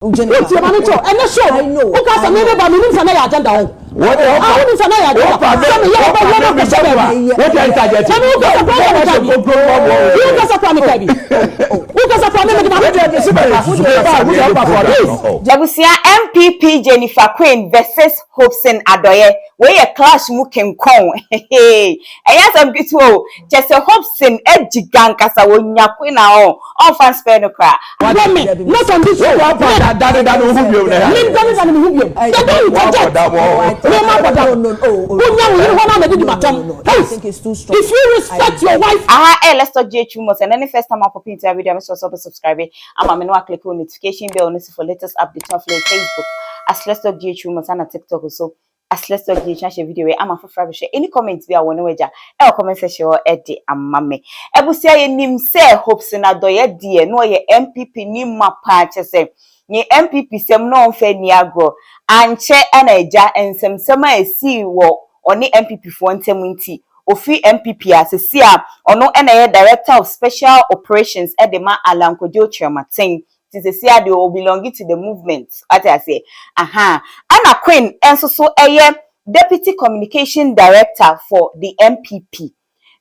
What's your manager? And the show, I know. Who can say about me for my agenda? What is an agenda? What NPP Jenifer Queen versus Hopeson Adorye. Where a clash mukem kong. Hey, I have some beautiful. Just a Hopeson edgy gang as I will Queen now. All fans spare no cry. Not on this show. If you respect your wife, let's talk ghtrends. And any first time I pop into a video, I'm also subscribe. I'm a click on notification bell for latest updates on Facebook. As let's talk ghtrends and TikTok also. As let's talk ghtrends video. I'm a for share any comments we are one way. Comment section or Eddie and Mammy. Ebusia ye nim se Hopeson Adorye die no ye NPP ni mapa say. Ni NPP sem no fe ni agro anche anaja ensem esi wo oni NPP fo ntem nti ofi NPP asesi a ono enaye director of special operations edema alankojo chematen tisesi a de o belong to the movement at I say ana Queen enso so eye deputy communication director for the NPP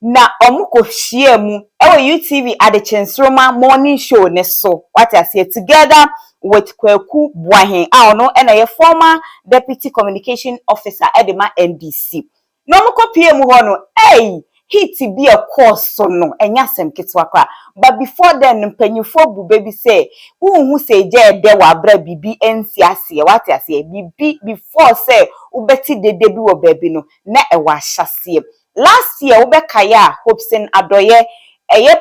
na omuko hie mu ewe UTV at the Chensroma morning show ne so what I say together with Kweku Buahen no and a former deputy communication officer edema NDC no muko PM hono he to be a course so no enyasem ketwa kwa but before then mpanyufo bu baby say who say je de wa bra bibi ensiase what I say bibi before say ubeti de bi wo baby no na e wa hyase last year ubekaya Hopeson Adorye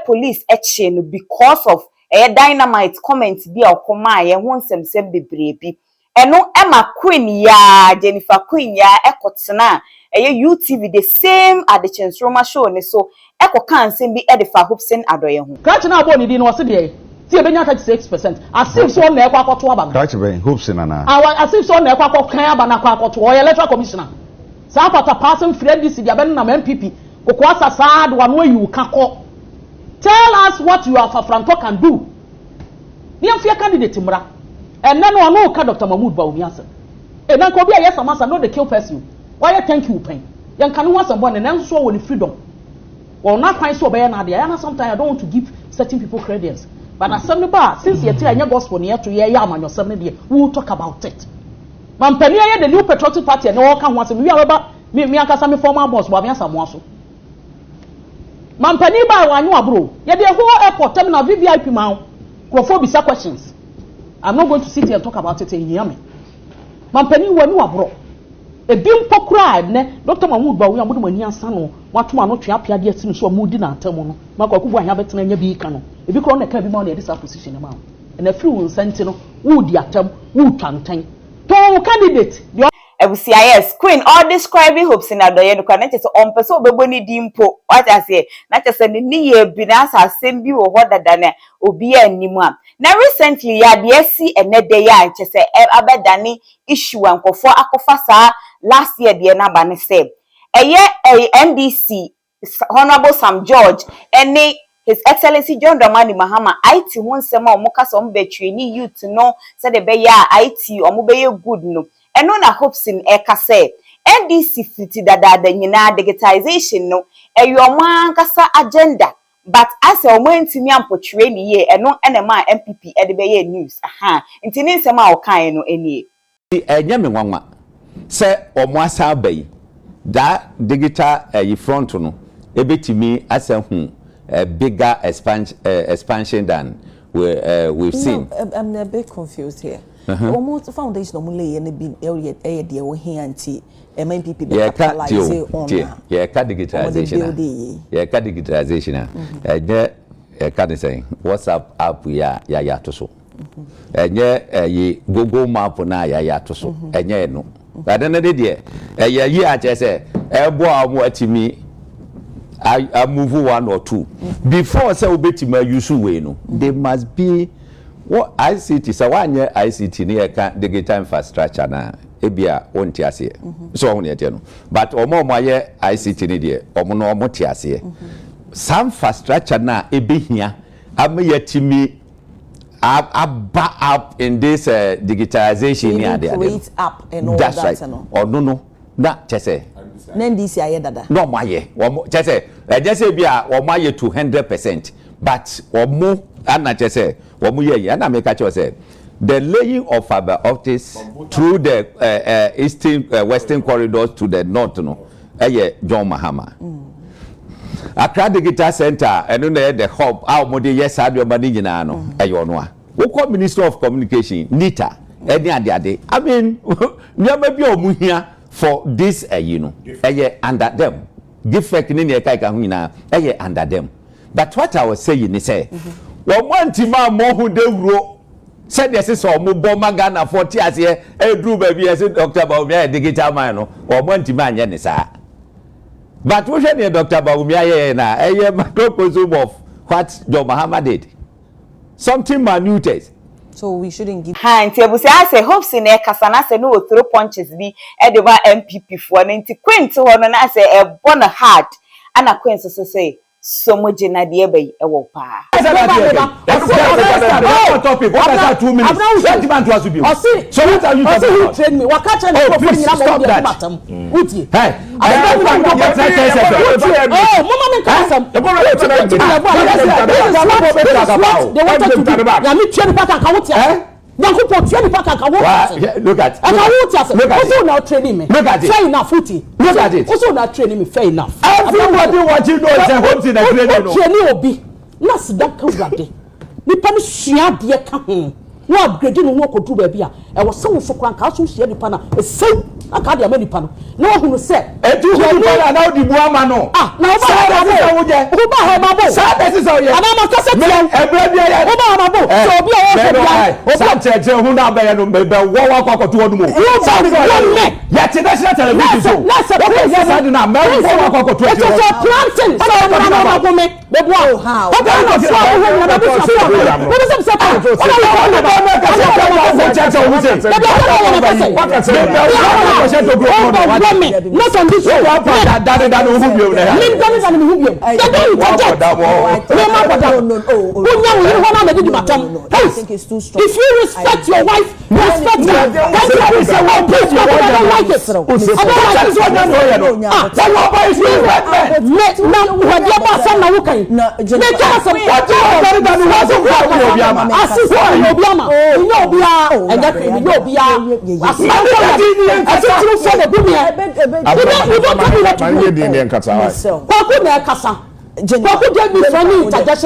police eche no because of dynamite comment bi akoma ye ho nsemsem bebrebe eno Emma Queen ya Jenifer Queen ya ekotena UTV the same at the Chensroma show ne so ekoka nsem bi edifa Hopeson Adorye ho catch na abo ni di no se de ti ebenya 36% asif so na ekwa akoto aba catch ben Hopeson ana asif so na ekwa akokan aba na akoto o electoral commissioner sa pata person friend this dia ben na MPP kokwa sasa do anu ayi ukako. Tell us what you are Franco can do. The unfair candidate Mura. And then one no Dr. Mahmoud Bawumiasa. And then Kobe yes amasa no the kill person. Why thank you pain. Yan can want someone and then so with freedom. Well not find so by nadia. And sometimes I don't want to give certain people credits. But as some bar since you tell your gospel near to your yam and your 7 year, we will talk about it. Mampenia the new patriotic party and all can want me about me akasa former boss Bawumiasa Mwaso. Mampani ba wanyu abro ye de whole airport terminal VIP man crofo bisa questions. I'm not going to sit here and talk about it in Yami. Mampani wanyu abro e bimpo cry ne Dr. Mahmoud Bawuya mo de mani ansa no wato ano twa apia de atim so mudi na atam no makwa kubu anya betena nya bi ka no e bi kro na ka bi ma na this position ma na free won senti no wo di atam wo twantan to candidate yes, Queen, all describing Hopeson Adorye no can say on person obeboni dimpo. What I say, not just say ni ye binasa sembi wo hoda dane obi animu am. Now recently ya DSC enede ya say abedani issue ankofo akofa sa last year de na ba ne say. NDC Honorable Sam George any His Excellency John Dramani Mahama IT won sema omoka so mbetwe ni youth no say de be ya IT omobeye good no. And on a Hopeson say NDC fiti dada nyina digitization no your man kasa agenda but as a moment to me am portray ni ye and no NMA NPP edebeye news nti ni nsema o kan no eni enya me nwanwa se omo asa abai da digital front no ebetimi asa hu bigger expansion than we've seen. I'm a bit confused here. Almost foundation of lay and be area dear we here anti MPP digitalization. Yeah, digitalization. Can't say WhatsApp app ya to so. And ye Google map na ya to so. And ye no. But then the dear I just say what me I move 1 or 2 before so betima use way no. There must be what ICT so one year ICT near digital infrastructure na ebia wonti ase so won ye no but omo ye ICT ni de omo no omo ti ase some infrastructure na ebehia am yetimi up in this digitalization here. Create app and all that's that. Right. Or no. That just say. Nendisi aye dada. No maye. Just say. Just say be a maye 200%. But more and just say. Ye and I make a say. The laying of fiber optics through the eastern western corridors to the north, no, John Mahama. Accra Digital Center, and then the hub, our modi yes, I do money in ano, ayonwa. We call Minister of Communication, Nita, any other day. I mean, never be a here for this, under them. Give fake in the Kaika, under them. But what I was saying is, one tima more who they wrote. Said yes, it's all Muboma Ghana 40 years here. Drew baby, as Dr. Baumia, digital man, or one man, Yenisa. But what should Dr. Baumia, a macrocosm of what John Mahama did? Something minute. So we shouldn't give. Hi, Tiabusi, I say, Hopeson Kasana say no throw punches be Edema NPP for 90 quint to one, and I say a bonnet hard, and a queen so say. So much in idea by a wopa. Topic. What is 2 minutes? Let the man to us to be. So what are you talking about? Train me. What catch and please stop that. Uti. Hey. Oh, Mama Kasam. They wanted to look at look at also now training me. Look at it. Fair enough, Footy. Look at it. Also now training me. Fair enough. Everybody watching knows that Hopeson is training. Training obi. Na sida ka wrade. Nipa no hia de ka ho. No upgrade no wo kodu ba bia. E wo se wo so kran ka so hia nipa na. E sew aka de ama nipa no. Na wo hunu se. E tu nipa na di buama no. Ah, na wo ba ha ba bo. Sa this is how you. Ana ma kase ti. E bra bia ya. Wo ba ha bo. So obi a wo se bia. Sa cheche hu na ba ya no be wo wa kwa kotu odu mo. Sa ni go. Ya ti national television show. Okay, yes I do na me wo wa kwa kotu odu. It's a planting. So na go me. Be bo how. What are you saying? What are you saying? Not on this show. I think it's too strong. If you respect your wife, respect her.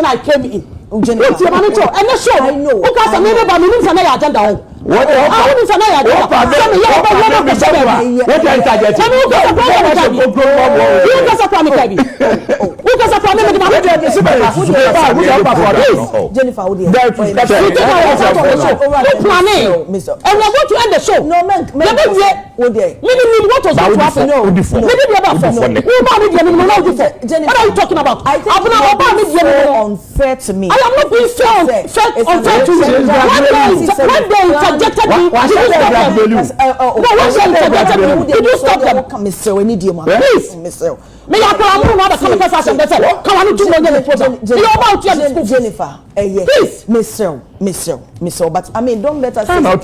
I came in. Jenifer, I know. Because I'm never going to agenda. What are you talking about? I think unfair to me. I am not being unfair to you. When they interjected me, did you stop them? Mr. We need you, man. Please, Mr. Me ya kwa amu na come tell us that say come on to the program. You about Jenifer. Please, Mr. But I mean, don't let us. Don't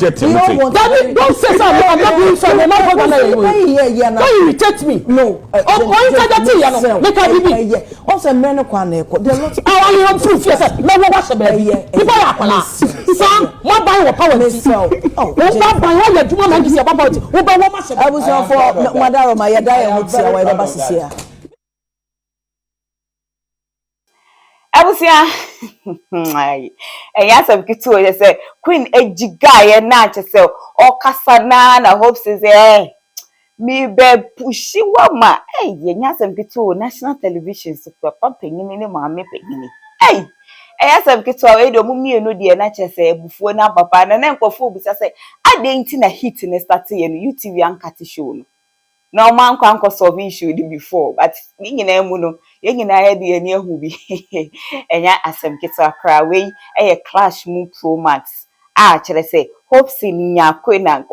say so. I'm not doing so. I'm not going to. Don't irritate me. No. Oh, inside that thing, you know. Make a baby. Also, men kwane. They're not. I want you proof. Yes, sir. No, watch the baby. People are kwana. Sam, what buy what power? Oh, what buy what you do? Man, you say about it. What buy what much? I was for Madaro, my dad, would say, "Why the bus is here." Abusia ai eyasa bikitu o say queen ejiga ye na chese o kasa na Hopeson say me be pushi wama ye nyasa bikitu national television so papa penyini ne maame penyini eyasa bikitu o edo mumienu de na chese ebufuo na papa na nkofo bisa say adenti na hit ne start ye no UTV ankati show no no man kwanko solve issue before but ni nyina mu no ye nyina ya de ani ahu bi enya asem keto akra we clash mu pro max kire say Hopeson nya kwena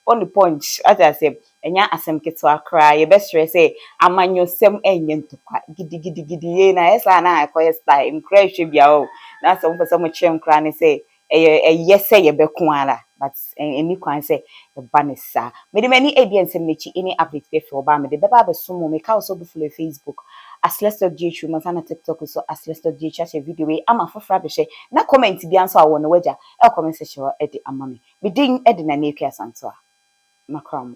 on the punch as I say enya asem keto akra ye be sure say amanyosem enye ntokwa gidi ye na esa na akoye style nkra hwe bia o na asem pese mo chem kra ne say yes say ye be kwara but any kwan say the banisa me de mani evidence mechi any update be for ba me de beba be sumo me ka also be follow Facebook as let's talk GH man na TikTok so as let's talk GH share video we ama fofra be share na comment bi anso awo no waja e comment section e de ama me din e de na na ekwa santo a makram